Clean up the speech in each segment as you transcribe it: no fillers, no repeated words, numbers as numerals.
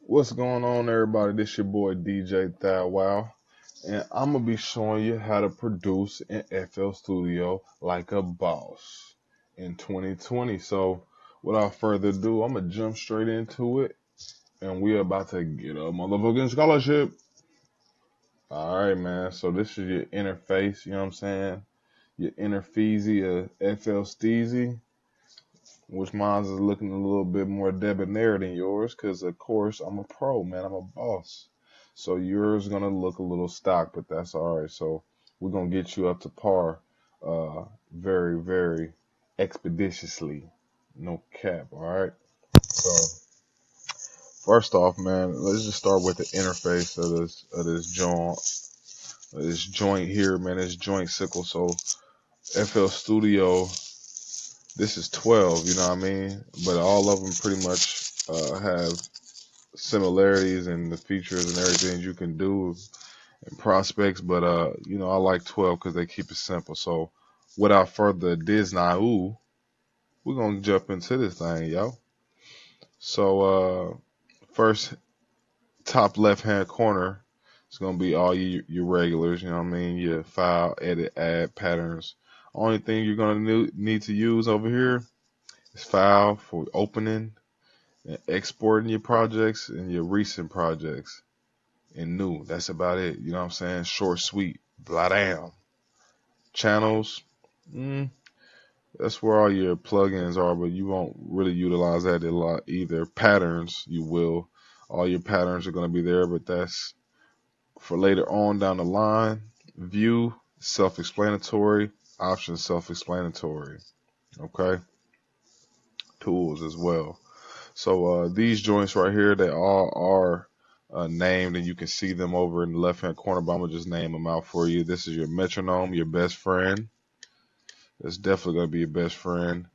What's going on, everybody? This your boy DJ Thad Wow, and I'm gonna be showing you how to produce in FL Studio like a boss in 2020. So, without further ado, I'm gonna jump straight into it, and we're about to get a motherfucking scholarship. All right, man. So this is your interface. You know what I'm saying? Your interfeezy of FL Steezy, which mine is looking a little bit more debonair than yours, because of course I'm a pro, man. I'm a boss. So yours is gonna look a little stock, but that's all right. So we're gonna get you up to par, very, very expeditiously. No cap. All right. So first off, man, let's just start with the interface of this joint here, man. This joint sickle. So FL Studio, this is 12. You know what I mean? But all of them pretty much have similarities in the features and everything you can do and prospects, but I like 12 because they keep it simple. So without further ado, we're gonna jump into this thing, yo. So first, top left hand corner, it's gonna be all your regulars, you know what I mean? Your file, edit, add, patterns. Only thing you're gonna need to use over here is file for opening and exporting your projects and your recent projects. And new. That's about it. You know what I'm saying? Short, sweet, blah damn. Channels, mm, that's where all your plugins are, but you won't really utilize that a lot either. Patterns, you will. All your patterns are going to be there, but that's for later on down the line. View, self explanatory. Options, self explanatory. Okay. Tools as well. So these joints right here, they all are named, and you can see them over in the left-hand corner. But I'm gonna just name them out for you. This is your metronome, your best friend. That's definitely gonna be your best friend.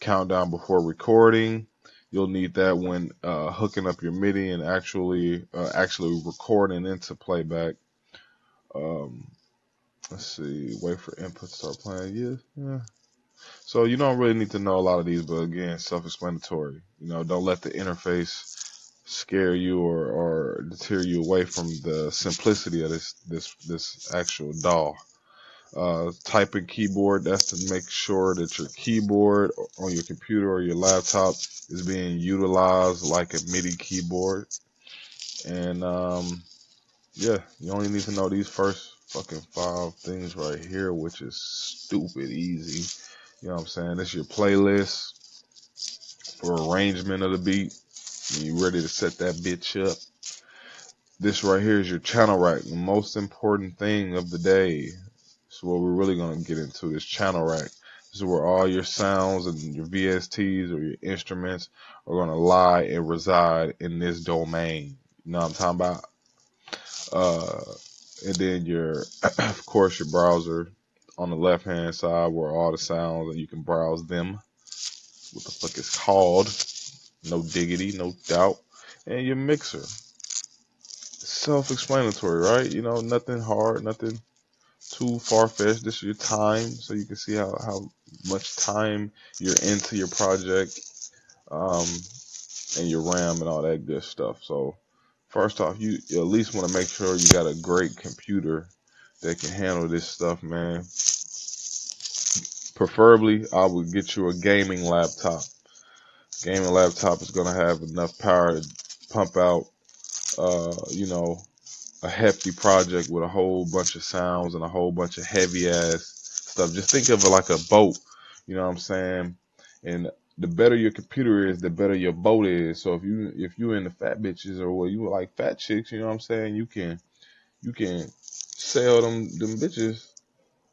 Countdown before recording. You'll need that when hooking up your MIDI and actually recording into playback. Um, let's see. Wait for input to start playing. Yeah. So you don't really need to know a lot of these, but again, self-explanatory. Don't let the interface scare you or deter you away from the simplicity of this actual DAW. Typing keyboard, that's to make sure that your keyboard on your computer or your laptop is being utilized like a MIDI keyboard. And yeah, you only need to know these first fucking five things right here, which is stupid easy. You know what I'm saying? This is your playlist for arrangement of the beat. You ready to set that bitch up. This right here is your channel rack, the most important thing of the day. So what we're really going to get into is channel rack. This is where all your sounds and your VSTs or your instruments are going to lie and reside in this domain. You know what I'm talking about? Uh, and then of course, your browser on the left hand side where all the sounds and you can browse them. What the fuck is called? No diggity, no doubt. And your mixer. Self-explanatory, right? Nothing hard, nothing too far-fetched. This is your time, so you can see how much time you're into your project, um, and your RAM and all that good stuff. So first off, you at least want to make sure you got a great computer that can handle this stuff, man. Preferably, I would get you a gaming laptop. Gaming laptop is gonna have enough power to pump out, you know, a hefty project with a whole bunch of sounds and a whole bunch of heavy ass stuff. Just think of it like a boat, you know what I'm saying? And the better your computer is, the better your boat is. So if you into fat bitches or what you like fat chicks, you know what I'm saying? You can sail them bitches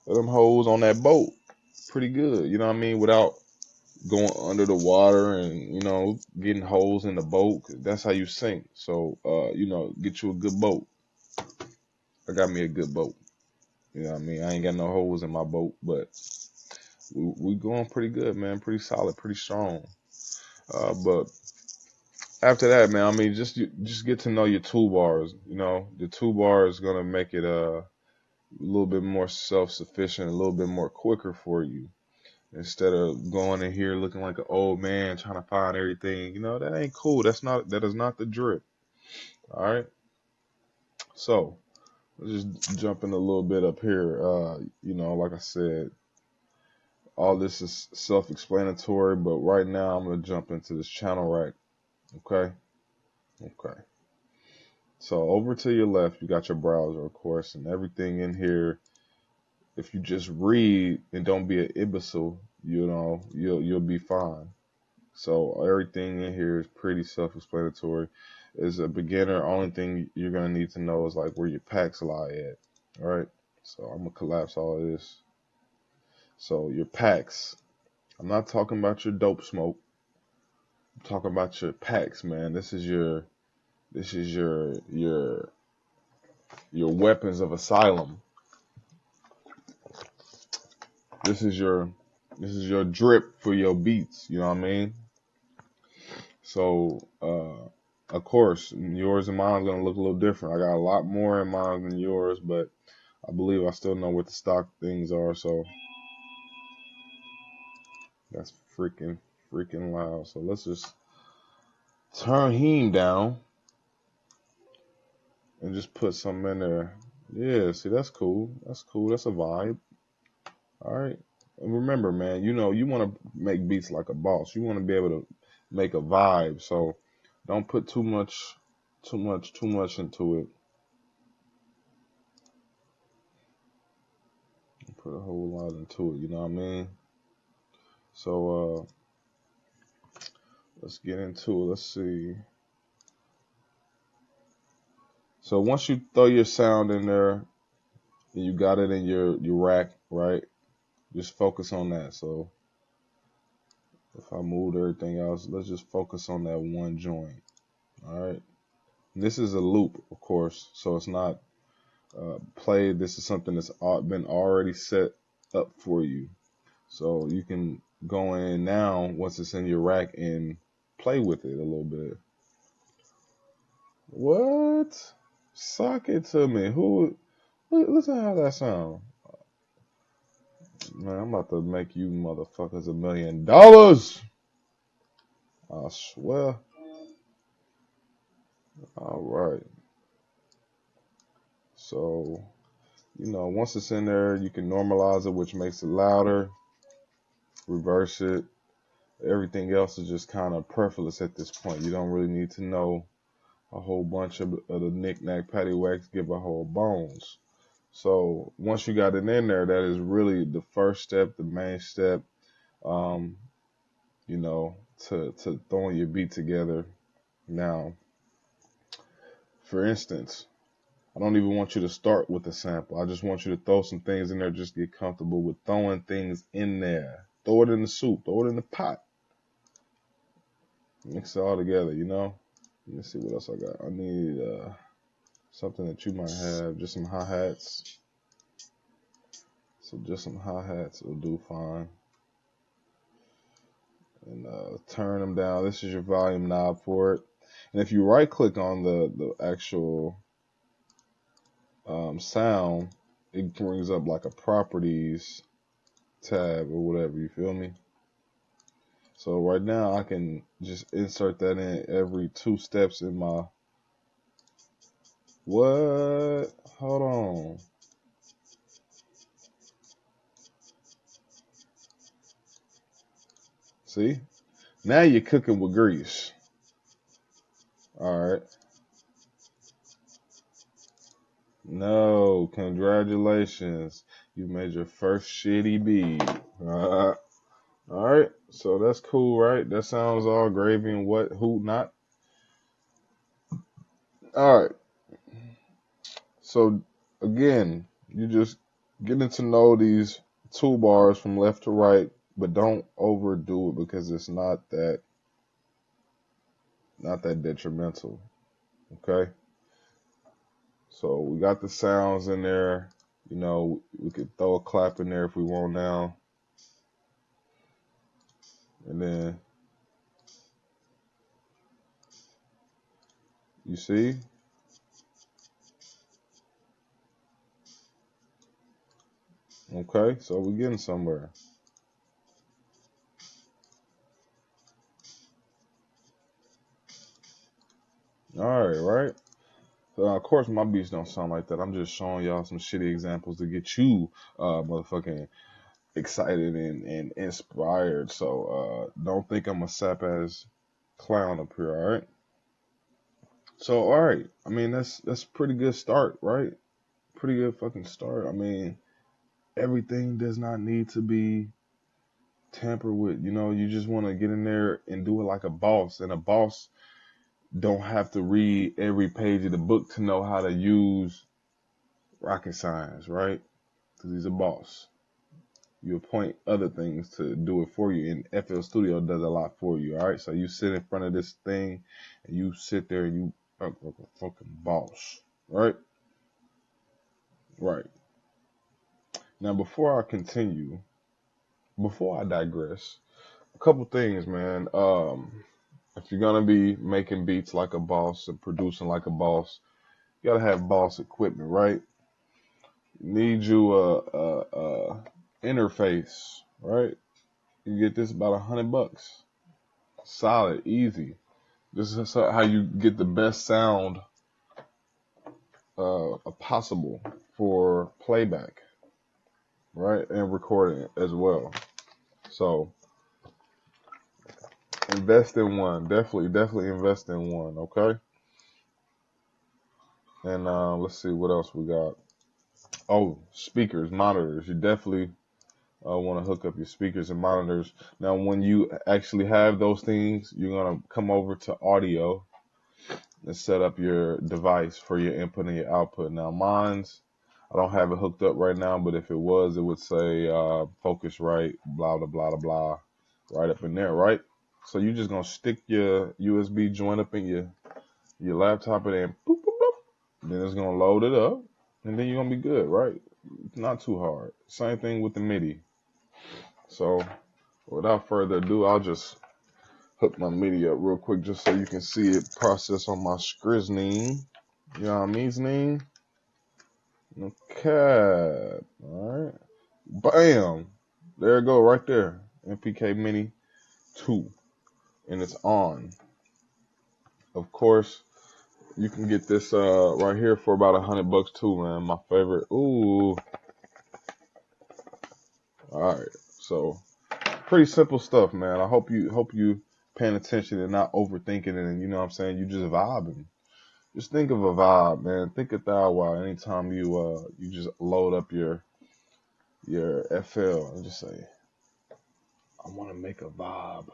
or them hoes on that boat pretty good, you know what I mean? Without going under the water and getting holes in the boat. 'Cause that's how you sink. So get you a good boat. I got me a good boat. You know what I mean? I ain't got no holes in my boat, but we going pretty good, man. Pretty solid, pretty strong. But after that, man, I mean, just get to know your toolbars. The toolbar is gonna make it a little bit more self-sufficient, a little bit more quicker for you. instead of going in here looking like an old man trying to find everything. You know, that ain't cool. That is not the drip. All right. So let's just jump in a little bit up here. You know, like I said, all this is self-explanatory, but right now I'm gonna jump into this channel rack. Okay. Okay. So over to your left, you got your browser, of course, and everything in here. If you just read and don't be an imbecile, you know, you'll be fine. So everything in here is pretty self-explanatory. As a beginner, only thing you're gonna need to know is like where your packs lie at. All right. So I'm gonna collapse all of this. So your packs. I'm not talking about your dope smoke. I'm talking about your packs, man. This is your weapons of asylum. This is your drip for your beats. You know what I mean? So of course, yours and mine are gonna look a little different. I got a lot more in mine than yours, but I believe I still know what the stock things are. So that's freaking loud. So let's just turn him down and just put some in there. Yeah, see, that's cool. That's cool. That's a vibe. All right. And remember, man, you know, you want to make beats like a boss. You want to be able to make a vibe. So don't put too much into it. Put a whole lot into it. You know what I mean? So let's get into it. Let's see. So once you throw your sound in there and you got it in your rack, right? Just focus on that. So if I moved everything else, let's just focus on that one joint. All right. This is a loop, of course, so it's not played. This is something that's been already set up for you. So you can go in now once it's in your rack and play with it a little bit. What? Sock it to me. Who? Listen how that sound. Man, I'm about to make you motherfuckers $1,000,000. I swear. All right. So, you know, once it's in there, you can normalize it, which makes it louder. Reverse it. Everything else is just kind of superfluous at this point. You don't really need to know a whole bunch of the knick-knack, paddywhacks, give a whole bones. So once you got it in there, that is really the first step, the main step, um, you know, to throwing your beat together. Now, for instance, I don't even want you to start with a sample. I just want you to throw some things in there, just get comfortable with throwing things in there. Throw it in the soup, throw it in the pot. Mix it all together, you know? Let me see what else I got. I need something that you might have, just some hi-hats. So just some hi-hats will do fine. And turn them down. This is your volume knob for it. And if you right click on the actual sound, it brings up like a properties tab or whatever, you feel me? So right now I can just insert that in every 2 steps in my, what? Hold on. See? Now you're cooking with grease. All right. No, congratulations. You made your first shitty beat. All right. So that's cool, right? That sounds all gravy and what, who not. All right. So again, you just getting to know these toolbars from left to right, but don't overdo it because it's not that detrimental. Okay. So we got the sounds in there. You know, we could throw a clap in there if we want now. And then you see, okay, so we're getting somewhere. All right, right. So, of course, my beats don't sound like that. I'm just showing y'all some shitty examples to get you, motherfucking excited and inspired. So, don't think I'm a sap ass clown up here. All right. So, all right. I mean, that's pretty good start, right? Pretty good fucking start. I mean, everything does not need to be tampered with. You know, you just want to get in there and do it like a boss, and a boss don't have to read every page of the book to know how to use rocket science, right? Because he's a boss. You appoint other things to do it for you, and FL Studio does a lot for you. All right, so you sit in front of this thing, and you sit there and you act like a fucking boss, right? Right. Now, before I continue, before I digress, a couple things, man. If you're gonna be making beats like a boss and producing like a boss, you gotta have boss equipment, right? You need you a interface, right? You get this about $100, solid, easy. This is how you get the best sound possible for playback, right, and recording as well. So invest in one, definitely invest in one, okay? And let's see what else we got. Oh, speakers, monitors. You definitely want to hook up your speakers and monitors. Now, when you actually have those things, you're going to come over to audio and set up your device for your input and your output. Now, mine's, I don't have it hooked up right now, but if it was, it would say Focusrite, blah, blah, blah, blah, blah, right up in there, right? So you're just going to stick your USB joint up in your laptop and then boop, boop, boop. Then it's going to load it up, and then you're going to be good, right? Not too hard. Same thing with the MIDI. So without further ado, I'll just hook my MIDI up real quick just so you can see it process on my Skriznine. You know what I mean, Znine? Okay. Alright. Bam! There it go, right there. MPK Mini 2. And it's on. Of course, you can get this right here for about $100 too, man. My favorite. Ooh. Alright. So pretty simple stuff, man. I hope you paying attention and not overthinking it, and you know what I'm saying, you just vibing. Just think of a vibe, man. Think of Thou Wow anytime you just load up your FL and just say, I want to make a vibe.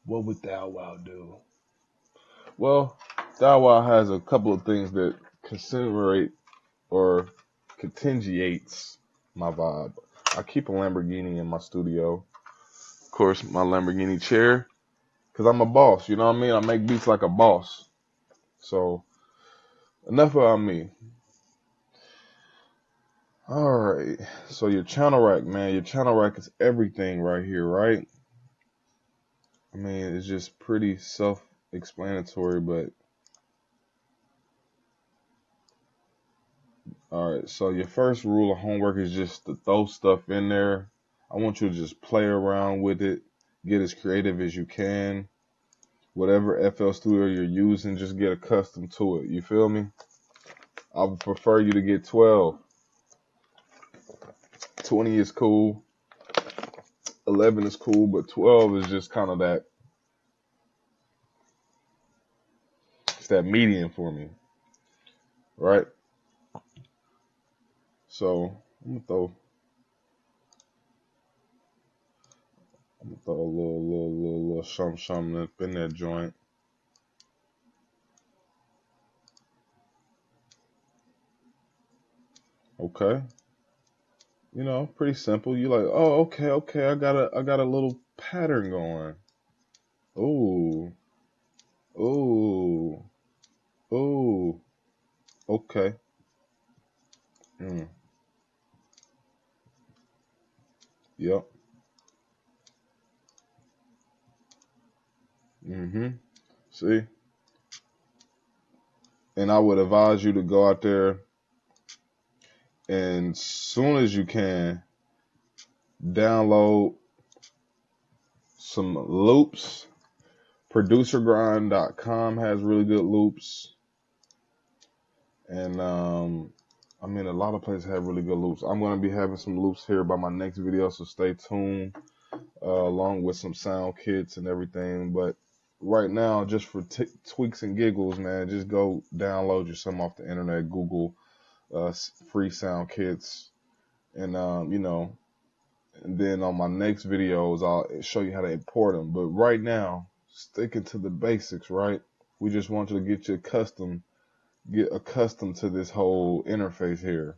What would Thou Wow do? Well, Thou Wow has a couple of things that considerate or contingentates my vibe. I keep a Lamborghini in my studio. Of course, my Lamborghini chair, because I'm a boss. You know what I mean? I make beats like a boss. So enough about me. All right. So your channel rack, man. Your channel rack is everything right here, right? I mean, it's just pretty self-explanatory, but all right. So your first rule of homework is just to throw stuff in there. I want you to just play around with it, get as creative as you can. Whatever FL Studio you're using, just get accustomed to it. You feel me? I would prefer you to get 12. 20 is cool. 11 is cool, but 12 is just kind of that, it's that median for me, right? So I'm gonna throw a little something up in that joint. Okay. You know, pretty simple. You like, oh, okay, I got a little pattern going. Ooh, ooh, ooh. Okay. Mm. Yep. Mm-hmm. See? And I would advise you to go out there and soon as you can download some loops Producergrind.com has really good loops. And I mean, a lot of places have really good loops. I'm going to be having some loops here by my next video, so stay tuned, along with some sound kits and everything. But right now, just for tweaks and giggles, man, just go download you some off the internet, Google free sound kits, and and then on my next videos, I'll show you how to import them. But right now, sticking to the basics, right? We just want you to get accustomed to this whole interface here,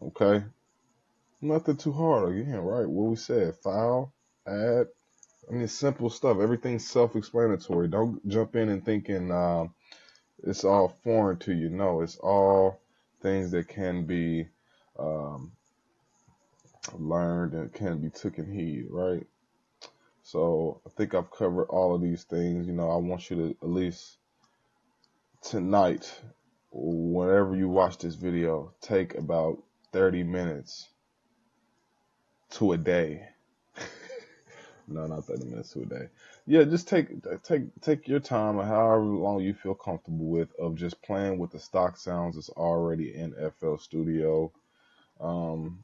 okay? Nothing too hard again, right? What we said, file, add. I mean, simple stuff. Everything's self-explanatory. Don't jump in and thinking it's all foreign to you. No, it's all things that can be um, learned and can be taken heed, right? So I think I've covered all of these things. I want you to at least tonight, whenever you watch this video, take about 30 minutes to a day. No, not 30 minutes to a day. Yeah, just take your time, or however long you feel comfortable with, of just playing with the stock sounds that's already in FL Studio, and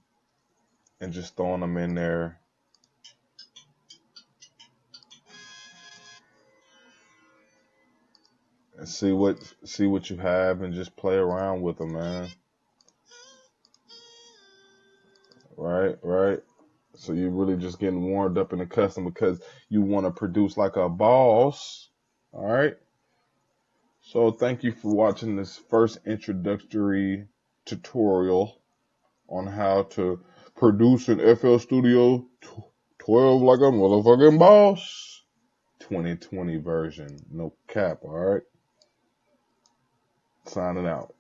just throwing them in there. And see what you have, and just play around with them, man. Right. So you're really just getting warmed up and accustomed, because you want to produce like a boss. All right. So thank you for watching this first introductory tutorial on how to produce an FL Studio 12 like a motherfucking boss. 2020 version. No cap, all right? Signing out.